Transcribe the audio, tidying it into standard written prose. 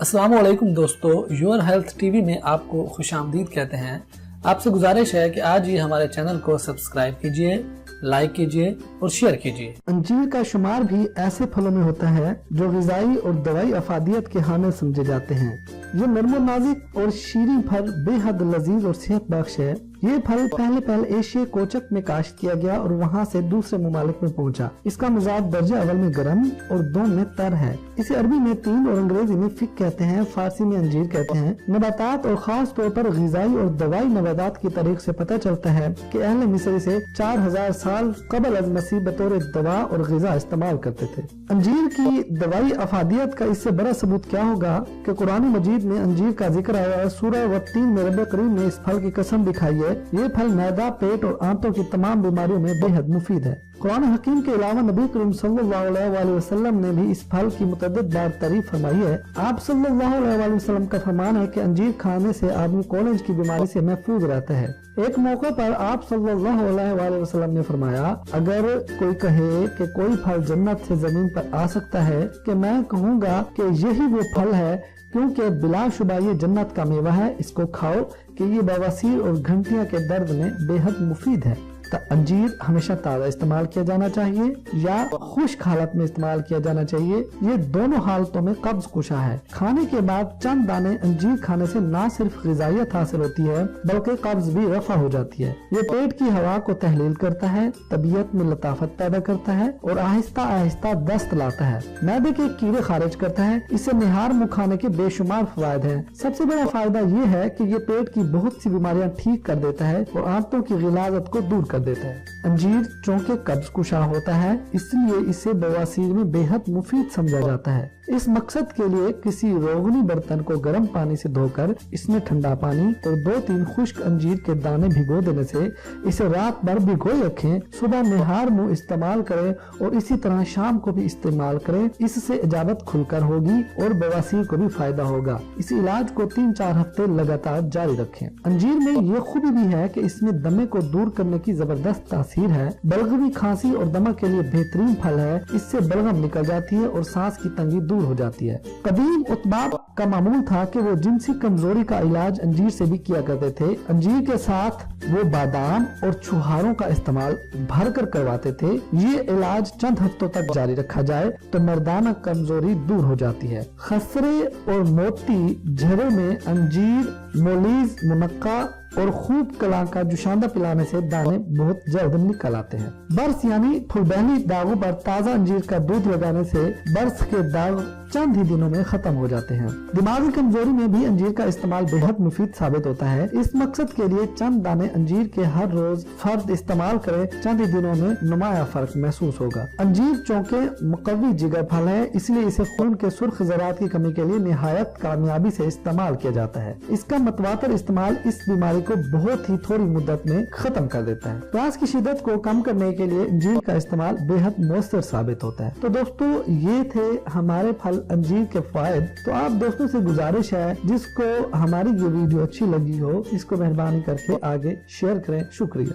अस्सलाम वालेकुम दोस्तों, योर हेल्थ टीवी में आपको खुश आमदीद कहते हैं। आपसे गुजारिश है कि आज ही हमारे चैनल को सब्सक्राइब कीजिए, लाइक कीजिए और शेयर कीजिए। अंजीर का शुमार भी ऐसे फलों में होता है जो ग़िज़ाई और दवाई अफादियत के हामिल समझे जाते हैं। ये नर्म नाजुक और शीरीं फल बेहद लजीज और सेहत बख्श है। ये फल पहले एशिया कोचक में काश्त किया गया और वहाँ से दूसरे ममालिक में पहुँचा। इसका मिजाज दर्जा अव्वल में गर्म और दोम में तर है। इसे अरबी में तीन और अंग्रेजी में फिक कहते हैं, फारसी में अंजीर कहते हैं। नबातात और खास तौर पर ग़िज़ाई और दवाई नबातात की तारीख से पता चलता है कि अहले मिस्र इसे 4000 साल कबल अज़ मसीह बतौर दवा और ग़िज़ा इस्तेमाल करते थे। अंजीर की दवाई अफादियत का इससे बड़ा सबूत क्या होगा कि कुरान मजीद में अंजीर का जिक्र आया है। सूरह वत्तीन में रब करीम ने इस फल की कसम दिखाई है। ये फल मैदा, पेट और आंतों की तमाम बीमारियों में बेहद मुफीद है। कुरान हकीम के अलावा नबी करीम सल्लल्लाहु अलैहि वसल्लम ने भी इस फल की मुतअद्दिद बार तारीफ फरमाई है। आप सल्लल्लाहु अलैहि वसल्लम का फरमान है कि अंजीर खाने से आदमी कॉलेज की बीमारी से महफूज रहता है। एक मौके पर आप सल्लल्लाहु अलैहि वसल्लम ने फरमाया, अगर कोई कहे कि कोई फल जन्नत से जमीन पर आ सकता है कि मैं कहूँगा कि यही वो फल है, क्योंकि बिलाशुबा ये जन्नत का मेवा है। इसको खाओ कि ये बवासीर और घंटियां के दर्द में बेहद मुफीद है। अंजीर हमेशा ताज़ा इस्तेमाल किया जाना चाहिए या खुश्क हालत में इस्तेमाल किया जाना चाहिए। ये दोनों हालतों में कब्ज कुशा है। खाने के बाद चंद दाने अंजीर खाने से न सिर्फ ग़िज़ाइयत हासिल होती है बल्कि कब्ज भी रफा हो जाती है। ये पेट की हवा को तहलील करता है, तबीयत में लताफत पैदा करता है और आहिस्ता आहिस्ता दस्त लाता है। मैदे के कीड़े खारिज करता है। इससे निहार मुँह खाने के बेशुमार फायदे हैं। सबसे बड़ा फायदा ये है कि ये पेट की बहुत सी बीमारियां ठीक कर देता है और आंतों की गिलाजत को दूर कर देता है। अंजीर चूंकि कब्ज कुशा होता है, इसलिए इसे बवासीर में बेहद मुफीद समझा जाता है। इस मकसद के लिए किसी रोगनी बर्तन को गर्म पानी से धोकर इसमें ठंडा पानी और 2-3 खुश्क अंजीर के दाने भिगो देने से इसे रात भर भिगोए रखें। सुबह निहार मुंह इस्तेमाल करें और इसी तरह शाम को भी इस्तेमाल करें। इससे इजाबत खुलकर होगी और बवासीर को भी फायदा होगा। इस इलाज को 3-4 हफ्ते लगातार जारी रखें। अंजीर में ये खूबी भी है कि इसमें दमे को दूर करने की जबरदस्त तासीर है। बलगमी, खांसी और दमा के लिए बेहतरीन फल है। इससे बलगम निकल जाती है और सांस की तंगी दूर हो जाती है। कदीम उत्बाब का मामूल था कि वो जिनसी कमजोरी का इलाज अंजीर से भी किया करते थे। अंजीर के साथ वो बादाम और छुहारों का इस्तेमाल भरकर करवाते थे। ये इलाज चंद हफ्तों तक जारी रखा जाए तो मर्दाना कमजोरी दूर हो जाती है। खसरे और मोती झरे में अंजीर, मोलीज, मुनक्का और खूब कला का जुशांदा पिलाने से दाने बहुत जल्द निकल आते हैं। बर्स यानी फुलबैनी दागों पर ताज़ा अंजीर का दूध लगाने से बर्स के दाग चंद ही दिनों में खत्म हो जाते हैं। दिमागी कमजोरी में भी अंजीर का इस्तेमाल बेहद मुफीद साबित होता है। इस मकसद के लिए चंद दाने अंजीर के हर रोज फर्द इस्तेमाल करें, चंद ही दिनों में नुमाया फर्क महसूस होगा। अंजीर चूंकि मुकव्वी जिगर फल है, इसलिए इसे खून के सुर्ख ज़रात की कमी के लिए निहायत कामयाबी से इस्तेमाल किया जाता है। इसका मतवातर इस्तेमाल इस बीमारी को बहुत ही थोड़ी मुद्दत में खत्म कर देता है। प्यास की शिद्दत को कम करने के लिए अंजीर का इस्तेमाल बेहद मौसर साबित होता है। तो दोस्तों, ये थे हमारे फल अंजीर के फायदे। तो आप दोस्तों से गुजारिश है, जिसको हमारी ये वीडियो अच्छी लगी हो, इसको मेहरबानी करके आगे शेयर करें। शुक्रिया।